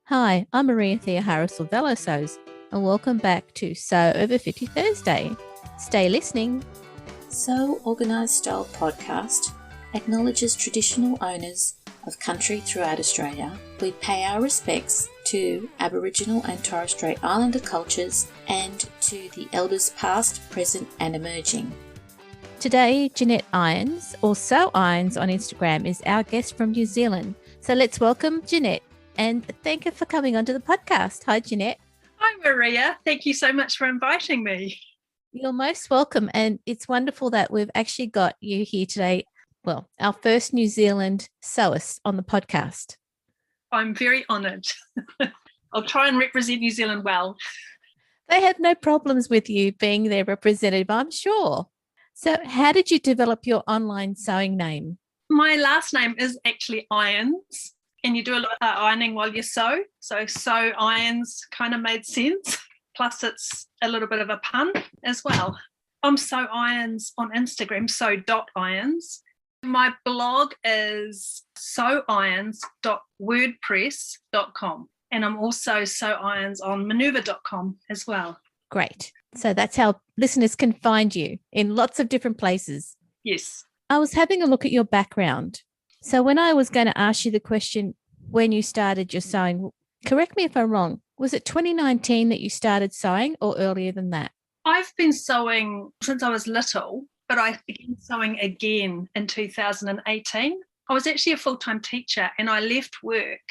Hi, I'm Maria Thea Harris of Velo Sews, and welcome back to Sew Over 50 Thursday. Stay listening. Sew Organised Style podcast acknowledges traditional owners of country throughout Australia. We pay our respects to Aboriginal and Torres Strait Islander cultures and to the elders past, present and emerging. Today, Jeanette Irons, or Sew Irons on Instagram, is our guest from New Zealand. So let's welcome Jeanette and thank her for coming onto the podcast. Hi, Jeanette. Hi, Maria. Thank you so much for inviting me. You're most welcome. And it's wonderful that we've actually got you here today. Well, our first New Zealand sewist on the podcast. I'm very honoured. I'll try and represent New Zealand well. They had no problems with you being their representative, I'm sure. So how did you develop your online sewing name? My last name is actually Irons, and you do a lot of ironing while you sew. So Sew Irons kind of made sense. Plus it's a little bit of a pun as well. I'm Sew Irons on Instagram, sew.irons. My blog is sewirons.wordpress.com. And I'm also Sew Irons on maneuver.com as well. Great. So that's how listeners can find you in lots of different places. Yes. I was having a look at your background. So when I was going to ask you the question, when you started your sewing, correct me if I'm wrong, was it 2019 that you started sewing or earlier than that? I've been sewing since I was little, but I began sewing again in 2018. I was actually a full-time teacher and I left work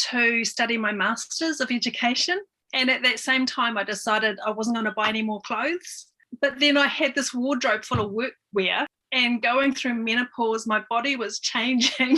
to study my Masters of Education. And at that same time, I decided I wasn't going to buy any more clothes. But then I had this wardrobe full of workwear. And going through menopause, my body was changing.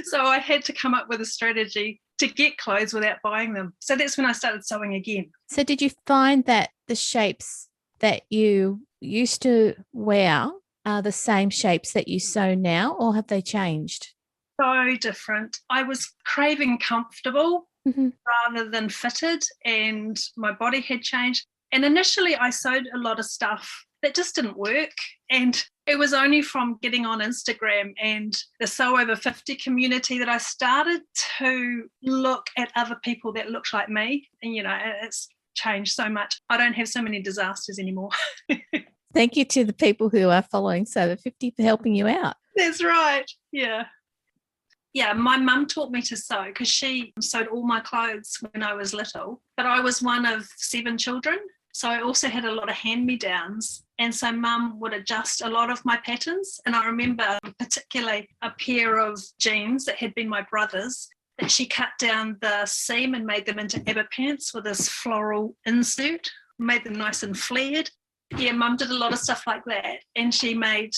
So I had to come up with a strategy to get clothes without buying them. So that's when I started sewing again. So did you find that the shapes that you used to wear are the same shapes that you sew now, or have they changed? So different. I was craving comfortable rather than fitted, and my body had changed. And initially I sewed a lot of stuff that just didn't work. And it was only from getting on Instagram and the Sew Over 50 community that I started to look at other people that looked like me. And, you know, it's changed so much. I don't have so many disasters anymore. Thank you to the people who are following Sew Over 50 for helping you out. That's right. Yeah. Yeah, my mum taught me to sew because she sewed all my clothes when I was little. But I was one of 7 children. So I also had a lot of hand-me-downs. And so mum would adjust a lot of my patterns. And I remember particularly a pair of jeans that had been my brother's that she cut down the seam and made them into ABBA pants with this floral insert, made them nice and flared. Yeah, mum did a lot of stuff like that. And she made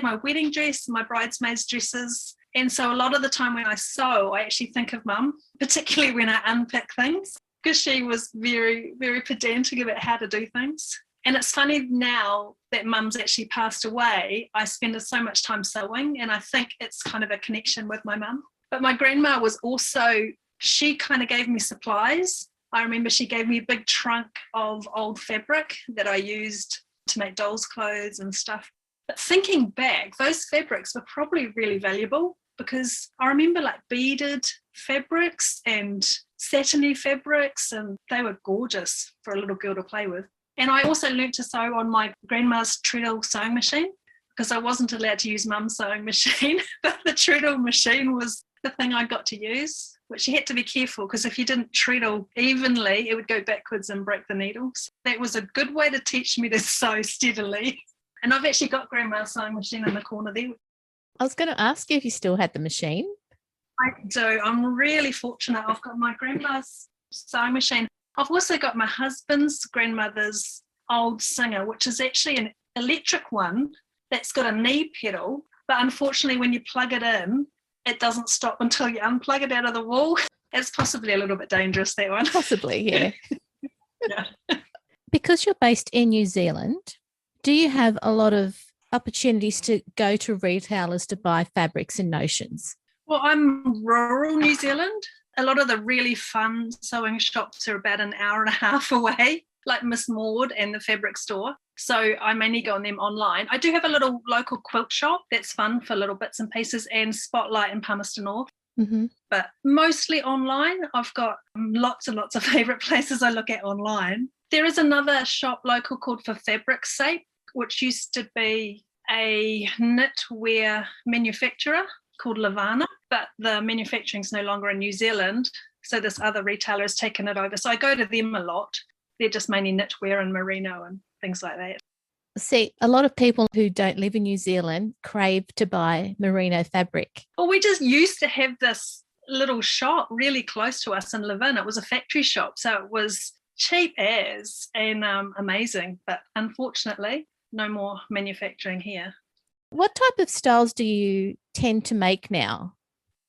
my wedding dress, my bridesmaids' dresses. And so a lot of the time when I sew, I actually think of mum, particularly when I unpick things, because she was very, very pedantic about how to do things. And it's funny now that mum's actually passed away, I spend so much time sewing, and I think it's kind of a connection with my mum. But my grandma was also, she kind of gave me supplies. I remember she gave me a big trunk of old fabric that I used to make dolls' clothes and stuff. But thinking back, those fabrics were probably really valuable because I remember like beaded fabrics and satiny fabrics, and they were gorgeous for a little girl to play with. And I also learnt to sew on my grandma's treadle sewing machine because I wasn't allowed to use mum's sewing machine, but the treadle machine was the thing I got to use, which you had to be careful because if you didn't treadle evenly, it would go backwards and break the needles. That was a good way to teach me to sew steadily. And I've actually got grandma's sewing machine in the corner there. I was going to ask you if you still had the machine. I do. I'm really fortunate. I've got my grandma's sewing machine. I've also got my husband's grandmother's old Singer, which is actually an electric one that's got a knee pedal. But unfortunately, when you plug it in, it doesn't stop until you unplug it out of the wall. It's possibly a little bit dangerous, that one. Possibly, yeah. Yeah. Because you're based in New Zealand, do you have a lot of opportunities to go to retailers to buy fabrics and notions? Well, I'm rural New Zealand. A lot of the really fun sewing shops are about an hour and a half away, like Miss Maud and the fabric store. So I mainly go on them online. I do have a little local quilt shop that's fun for little bits and pieces, and Spotlight in Palmerston North. Mm-hmm. but mostly online. I've got lots and lots of favourite places I look at online. There is another shop local called For Fabric Sake, which used to be a knitwear manufacturer called Lavana, but the manufacturing's no longer in New Zealand, so this other retailer has taken it over. So I go to them a lot. They're just mainly knitwear and merino and things like that. See, a lot of people who don't live in New Zealand crave to buy merino fabric. Well, we just used to have this little shop really close to us in Levin. It was a factory shop, so it was cheap as and amazing, but unfortunately no more manufacturing here. What type of styles do you tend to make now?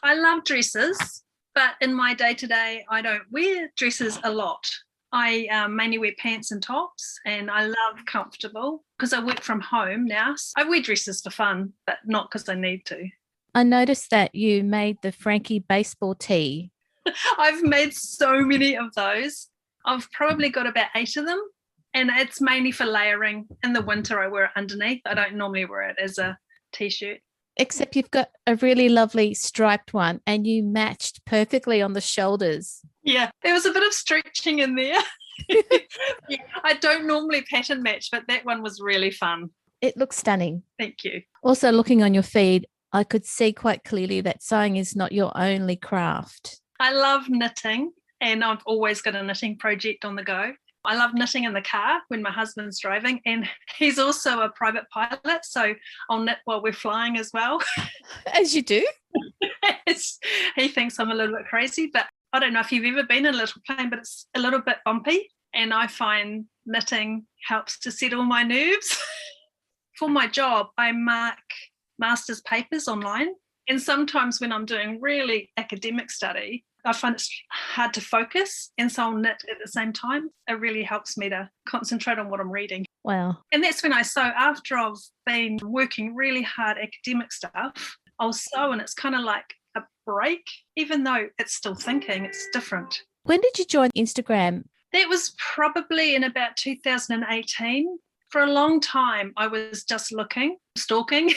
I love dresses, but in my day-to-day I don't wear dresses a lot. I mainly wear pants and tops, and I love comfortable because I work from home now. So I wear dresses for fun, but not because I need to. I noticed that you made the Frankie baseball tee. I've made so many of those. I've probably got about 8 of them, and it's mainly for layering. In the winter, I wear it underneath. I don't normally wear it as a t-shirt. Except you've got a really lovely striped one, and you matched perfectly on the shoulders. Yeah, there was a bit of stretching in there. Yeah, I don't normally pattern match, but that one was really fun. It looks stunning. Thank you. Also, looking on your feed, I could see quite clearly that sewing is not your only craft. I love knitting, and I've always got a knitting project on the go. I love knitting in the car when my husband's driving, and he's also a private pilot, so I'll knit while we're flying as well. As you do. He thinks I'm a little bit crazy, but I don't know if you've ever been in a little plane, but it's a little bit bumpy, and I find knitting helps to settle my nerves. For my job, I mark master's papers online, and sometimes when I'm doing really academic study, I find it's hard to focus, and so I'll knit at the same time. It really helps me to concentrate on what I'm reading. Wow. And that's when I sew. After I've been working really hard academic stuff, I'll sew, and it's kind of like a break, even though it's still thinking, it's different. When did you join Instagram? That was probably in about 2018. For a long time, I was just stalking.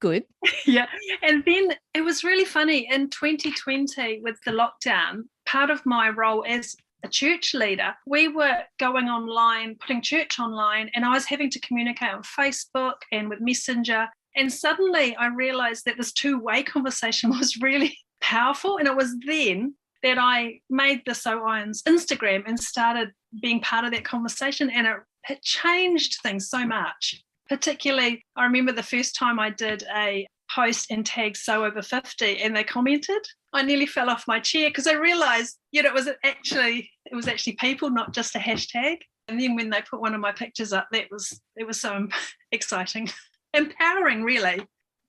Good. Yeah. And then it was really funny. In 2020, with the lockdown, part of my role as a church leader, we were going online, putting church online, and I was having to communicate on Facebook and with Messenger. And suddenly I realized that this two-way conversation was really powerful. And it was then that I made the Sew Irons Instagram and started being part of that conversation. And it changed things so much. Particularly, I remember the first time I did a post and tagged Sew Over 50 and they commented. I nearly fell off my chair because I realised, it was actually people, not just a hashtag. And then when they put one of my pictures up, it was so exciting, empowering. Really,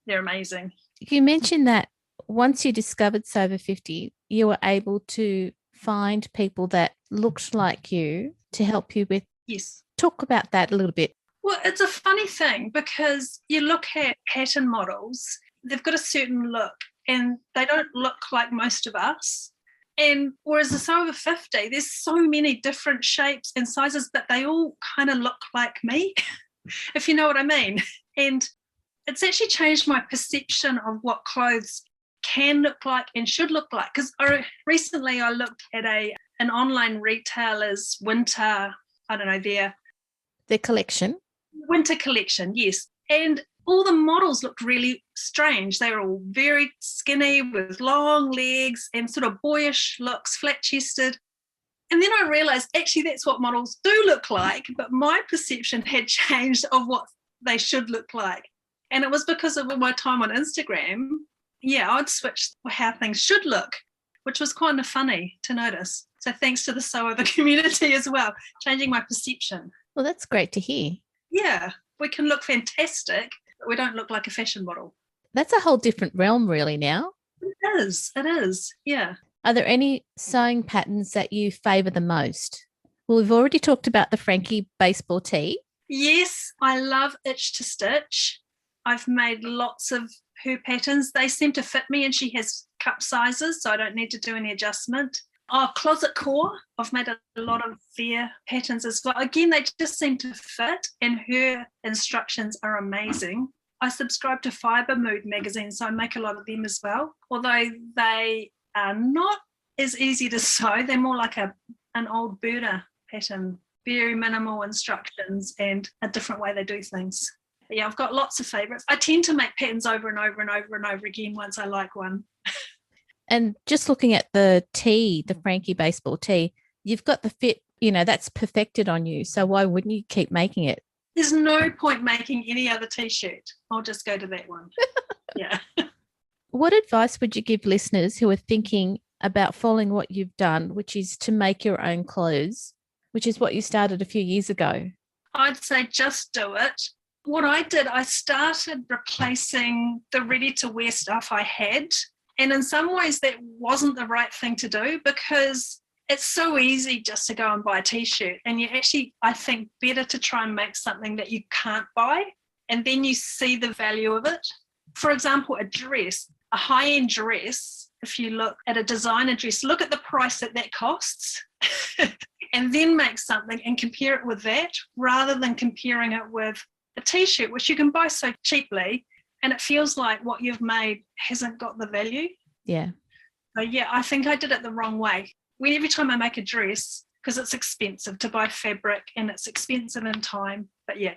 they're amazing. You mentioned that once you discovered Sew Over 50, you were able to find people that looked like you to help you with. Yes. Talk about that a little bit. Well, it's a funny thing because you look at pattern models, they've got a certain look and they don't look like most of us. And whereas the Sew Over 50, there's so many different shapes and sizes, but they all kind of look like me, if you know what I mean. And it's actually changed my perception of what clothes can look like and should look like. Because recently I looked at an online retailer's winter, their collection. Winter collection, yes. And all the models looked really strange. They were all very skinny with long legs and sort of boyish looks, flat-chested. And then I realised actually that's what models do look like, but my perception had changed of what they should look like. And it was because of all my time on Instagram, I'd switched how things should look, which was kind of funny to notice. So thanks to the Sew Over community as well, changing my perception. Well, that's great to hear. Yeah, we can look fantastic, but we don't look like a fashion model. That's a whole different realm really now. It is, yeah. Are there any sewing patterns that you favour the most? Well, we've already talked about the Frankie baseball tee. Yes, I love itch to stitch. I've made lots of her patterns. They seem to fit me, and she has cup sizes, so I don't need to do any adjustment. Closet core, I've made a lot of their patterns as well. Again, they just seem to fit, and her instructions are amazing. I subscribe to Fibre Mood magazine, so I make a lot of them as well. Although they are not as easy to sew, they're more like an old Burda pattern, very minimal instructions and a different way they do things. But yeah, I've got lots of favourites. I tend to make patterns over and over and over and over again once I like one. And just looking at the tee, the Frankie baseball tee, you've got the fit, that's perfected on you. So why wouldn't you keep making it? There's no point making any other T-shirt. I'll just go to that one. Yeah. What advice would you give listeners who are thinking about following what you've done, which is to make your own clothes, which is what you started a few years ago? I'd say just do it. What I did, I started replacing the ready-to-wear stuff I had. And in some ways that wasn't the right thing to do because it's so easy just to go and buy a T-shirt. And you actually, I think, better to try and make something that you can't buy. And then you see the value of it. For example, a dress, a high-end dress, if you look at a designer dress, look at the price that costs and then make something and compare it with that rather than comparing it with a T-shirt, which you can buy so cheaply and it feels like what you've made hasn't got the value. Yeah. So yeah, I think I did it the wrong way. Every time I make a dress, because it's expensive to buy fabric and it's expensive in time, but yeah,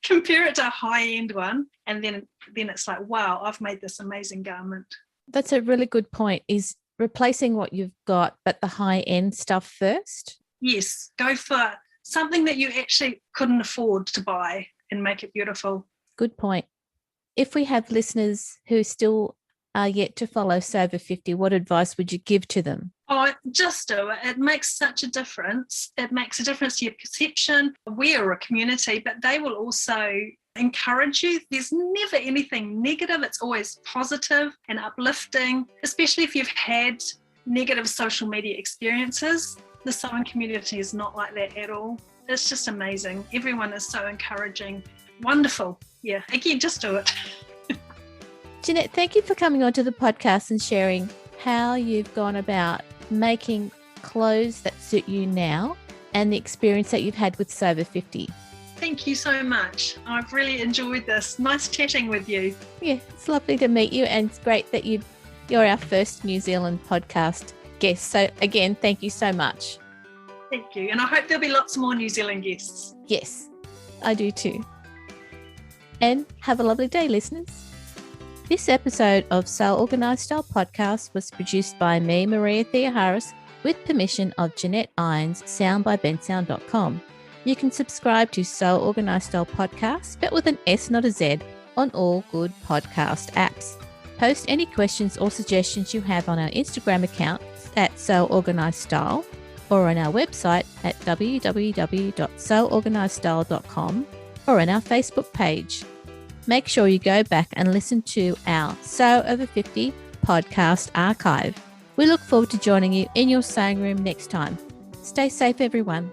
compare it to a high-end one and then it's like, wow, I've made this amazing garment. That's a really good point, is replacing what you've got, but the high-end stuff first. Yes, go for something that you actually couldn't afford to buy and make it beautiful. Good point. If we have listeners who still are yet to follow Sew Over 50, what advice would you give to them? Oh, just do it. It makes such a difference. It makes a difference to your perception. We are a community, but they will also encourage you. There's never anything negative. It's always positive and uplifting, especially if you've had negative social media experiences. The sewing community is not like that at all. It's just amazing. Everyone is so encouraging. Wonderful. Yeah, again, just do it. Jeanette, thank you for coming onto the podcast and sharing how you've gone about making clothes that suit you now and the experience that you've had with Sew Over 50. Thank you so much. I've really enjoyed this. Nice chatting with you. Yeah, it's lovely to meet you and it's great that you're our first New Zealand podcast guest. So again, thank you so much. Thank you. And I hope there'll be lots more New Zealand guests. Yes, I do too. And have a lovely day, listeners. This episode of Sew Organised Style podcast was produced by me, Maria Theoharis, with permission of Jeanette Irons, soundbybensound.com. You can subscribe to Sew Organised Style podcast, spelled with an S, not a Z, on all good podcast apps. Post any questions or suggestions you have on our Instagram account at Sew Organised Style or on our website at www.seworganisedstyle.com or on our Facebook page. Make sure you go back and listen to our Sew Over 50 podcast archive. We look forward to joining you in your sewing room next time. Stay safe, everyone.